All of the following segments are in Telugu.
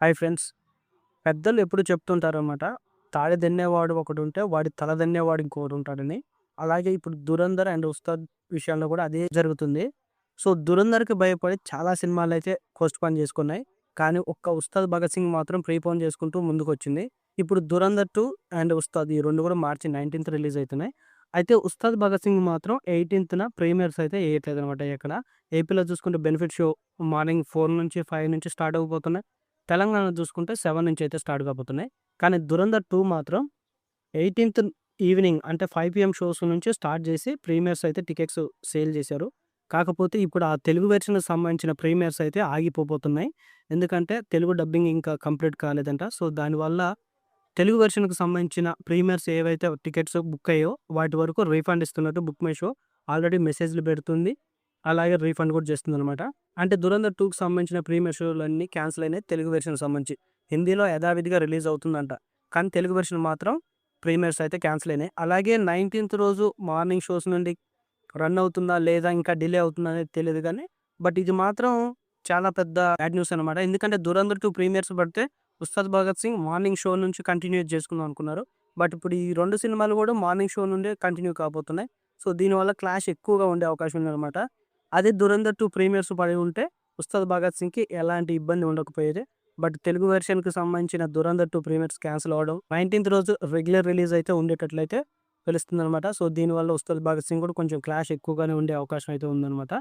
Hi friends. పెద్దలు ఎప్పుడు చెప్తుంటారనమాట. తాడి దన్నేవాడు ఒకడుంటే, వాడి తల దన్నేవాడు ఇంకొకడుంటాడని. అలాగే ఇప్పుడు 'ధురంధర్' అండ్ 'ఉస్తాద్' విషయంలో కూడా అదే జరుగుతుంది. సో, 'ధురంధర్'కి భయపడి చాలా సినిమాలైతే పోస్ట్‌పోన్ చేసుకున్నాయి. కానీ ఒక్క 'ఉస్తాద్ భగత్ సింగ్' మాత్రం ప్రీపోన్ చేసుకుంటూ ముందుకొచ్చింది. ఇప్పుడు 'ధురంధర్ 2' అండ్ 'ఉస్తాద్' ఈ 2 కూడా మార్చి 19థ్ రిలీజ్ అయితున్నాయి. అయితే 'ఉస్తాద్ భగత్ సింగ్' మాత్రం 18థ్‌న ప్రీమియర్స్ అయితే ఏయట్లేదనమాట ఎక్కడ. ఏపీలో చూసుకుంటే 'బెనిఫిట్' షో మార్నింగ్ 4 నుంచి 5 నుంచి స్టార్ట్ అవ్వబోతున్నాయి. తెలంగాణ చూసుకుంటే 7 నుంచయితే స్టార్ట్ కాబోతున్నాయి. కానీ 'ధురంధర్ 2' మాత్రం 18థ్ ఈవినింగ్ అంటే 5 పీఎం షోస్ నుంచి స్టార్ట్ చేసి ప్రీమియర్స్ అయితే టికెట్స్ సేల్ చేశారు. కాకపోతే ఇప్పుడు ఆ తెలుగు వెర్షన్‌కి సంబంధించిన ప్రీమియర్స్ అయితే ఆగిపోబోతున్నాయి. ఎందుకంటే తెలుగు డబ్బింగ్ ఇంకా కంప్లీట్ కాలేదంట. సో, దానివల్ల తెలుగు వెర్షన్‌కి సంబంధించిన ప్రీమియర్స్ ఏవైతే టికెట్స్ బుక్ అయ్యాయో వాటి వరకు రీఫండ్ ఇస్తున్నట్టు బుక్ మై షో ఆల్రెడీ మెసేజ్‌లు పెడుతుంది. అలాగే రీఫండ్ కూడా చేస్తుందనమాట. అంటే 'ధురంధర్ 2'కి సంబంధించిన ప్రీమియర్ షోలన్నీ క్యాన్సిల్ అయినాయి తెలుగు వెర్షన్‌కి సంబంధించి. హిందీలో యథావిధిగా రిలీజ్ అవుతుందంట. కానీ తెలుగు వెర్షన్ మాత్రం ప్రీమియర్స్ అయితే క్యాన్సిల్ అయినాయి. అలాగే 19థ్ రోజు మార్నింగ్ షోస్ నుండి రన్ అవుతుందా? లేదా ఇంకా డిలే అవుతుందా? అనేది తెలీదు గానీ, బట్ ఇది మాత్రం చాలా పెద్ద బ్యాడ్ న్యూస్ అనమాట. ఎందుకంటే 'ధురంధర్ 2' ప్రీమియర్స్ పడితే 'ఉస్తాద్ భగత్ సింగ్' మార్నింగ్ షో నుంచి కంటిన్యూ చేసుకుందాం అనుకున్నారు. బట్ ఇప్పుడు ఈ 2 సినిమాలు కూడా మార్నింగ్ షో నుండే కంటిన్యూ కాబోతున్నాయి. సో, దీనివల్ల క్లాష్ ఎక్కువగా ఉండే అవకాశం ఉందనమాట. అదే 'ధురంధర్ 2' ప్రీమియర్స్ పడి ఉంటే 'ఉస్తాద్ భగత్ సింగ్‌కి' ఎలాంటి ఇబ్బంది ఉండకపోయేది. బట్ తెలుగు వెర్షన్‌కి సంబంధించిన 'ధురంధర్ 2' ప్రీమియర్స్ క్యాన్సిల్ అవ్వడం, 19థ్ రోజు రెగ్యులర్ రిలీజ్ అయితే ఉండేటట్లయితే తెలుస్తుందనమాట. సో, దీనివల్ల 'ఉస్తాద్ భగత్ సింగ్' కూడా కొంచెం క్లాష్ ఎక్కువగానే ఉండే అవకాశం అయితే ఉందనమాట.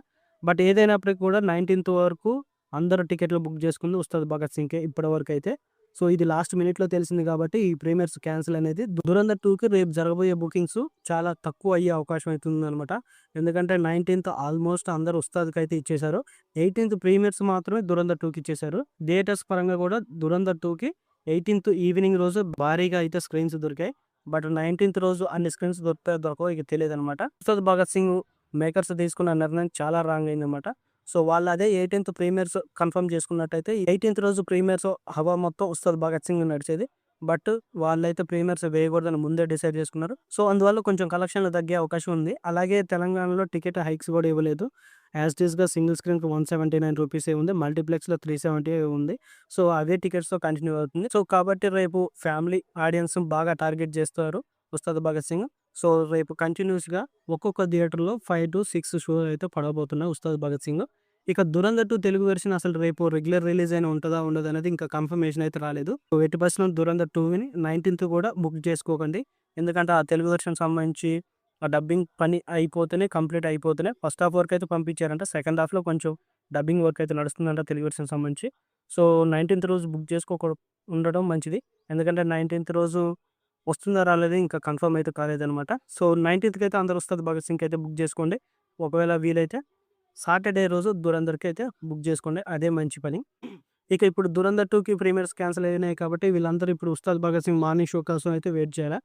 బట్ ఏదైనప్పటికి కూడా 19థ్ వరకు అందరూ టికెట్లు బుక్ చేసుకుంది 'ఉస్తాద్ భగత్ సింగ్‌కే' ఇప్పటివరకైతే. సో, ఇది లాస్ట్ మినిట్‌లో తెలిసింది కాబట్టి ఈ ప్రీమియర్స్ క్యాన్సిల్ అనేది 'ధురంధర్ 2'కి రేపు జరగబోయే బుకింగ్స్ చాలా తక్కువ అయ్యే అవకాశం అయితే ఉందనమాట. ఎందుకంటే 19థ్ ఆల్మోస్ట్ అందరూ 'ఉస్తాద్‌కైతే ఇచ్చేశారు. 18థ్ ప్రీమియర్స్ మాత్రమే 'ధురంధర్ 2'కి ఇచ్చేశారు. థియేటర్స్ పరంగా కూడా 'ధురంధర్ 2'కి 18థ్ ఈవినింగ్ రోజు భారీగా అయితే స్క్రీన్స్ దొరికాయి. బట్ 19థ్ రోజు అన్ని స్క్రీన్స్ దొరుకుతాయో దొరకవో ఇక తెలీదనమాట. 'ఉస్తాద్ భగత్ సింగ్' మేకర్స్ తీసుకున్న నిర్ణయం చాలా రాంగ్ అయిందనమాట. సో, వాళ్ళు అదే 18థ్ ప్రీమియర్స్ కన్ఫర్మ్ చేసుకున్నట్టయితే 18థ్ రోజు ప్రీమియర్స్ హవా మొత్తం 'ఉస్తాద్ భగత్ సింగ్' నడిచేది. బట్ వాళ్ళైతే ప్రీమియర్స్ వేయకూడదని ముందే డిసైడ్ చేసుకున్నారు. సో, అందువల్ల కొంచెం కలెక్షన్‌లు తగ్గే అవకాశం ఉంది. అలాగే తెలంగాణలో టికెట్ హైక్స్ కూడా ఇవ్వలేదు. యాజ్ ఇట్ ఈస్‌గా సింగిల్ స్క్రీన్‌కి ₹179 ఉంది. మల్టీప్లెక్స్‌లో 370 ఉంది. సో, అవే టికెట్స్‌తో కంటిన్యూ అవుతుంది. సో, కాబట్టి రేపు ఫ్యామిలీ ఆడియన్స్ బాగా టార్గెట్ చేస్తారు 'ఉస్తాద్ భగత్ సింగ్'. సో, రేపు కంటిన్యూస్‌గా ఒక్కొక్క థియేటర్‌లో 5-6 షో అయితే పడబోతున్నాయి 'ఉస్తాద్ భగత్ సింగ్'. ఇక 'ధురంధర్ 2' తెలుగు వెర్షన్ అసలు రేపు రెగ్యులర్ రిలీజ్ అయినా ఉంటదా? ఉండదా? అనేది ఇంకా కన్ఫర్మేషన్ అయితే రాలేదు. సో, ఎట్టి పరిస్థితిలో 'ధురంధర్ 2'ని 19థ్ కూడా బుక్ చేసుకోకండి. ఎందుకంటే ఆ తెలుగు వెర్షన్ సంబంధించి ఆ డబ్బింగ్ పని అయిపోతేనే కంప్లీట్ అయిపోతేనే ఫస్ట్ హాఫ్ వరకైతే పంపించారంట. సెకండ్ హాఫ్‌లో కొంచెం డబ్బింగ్ వర్క్ అయితే నడుస్తుందంట తెలుగు వెర్షన్ సంబంధించి. సో, 19థ్ రోజు బుక్ ఉండడం మంచిది. ఎందుకంటే 19థ్ రోజు వస్తుందా? రాలేదా? ఇంకా కన్ఫర్మ్ అయితే కాలేదనమాట. సో, 19థ్‌కి అయితే అందరూ 'ఉస్తాద్ భగత్ సింగ్‌కి' అయితే బుక్ చేసుకోండి. ఒకవేళ వీలైతే సాటర్‌డే రోజు 'ధురంధర్‌కి' అయితే బుక్ చేసుకోండి. అదే మంచి పని. ఇక ఇప్పుడు 'ధురంధర్ 2'కి ప్రీమియర్స్ క్యాన్సిల్ అయినాయి కాబట్టి వీళ్ళందరూ ఇప్పుడు 'ఉస్తాద్ భగత్ సింగ్' మార్నింగ్ షో కోసం అయితే వెయిట్ చేయాలా?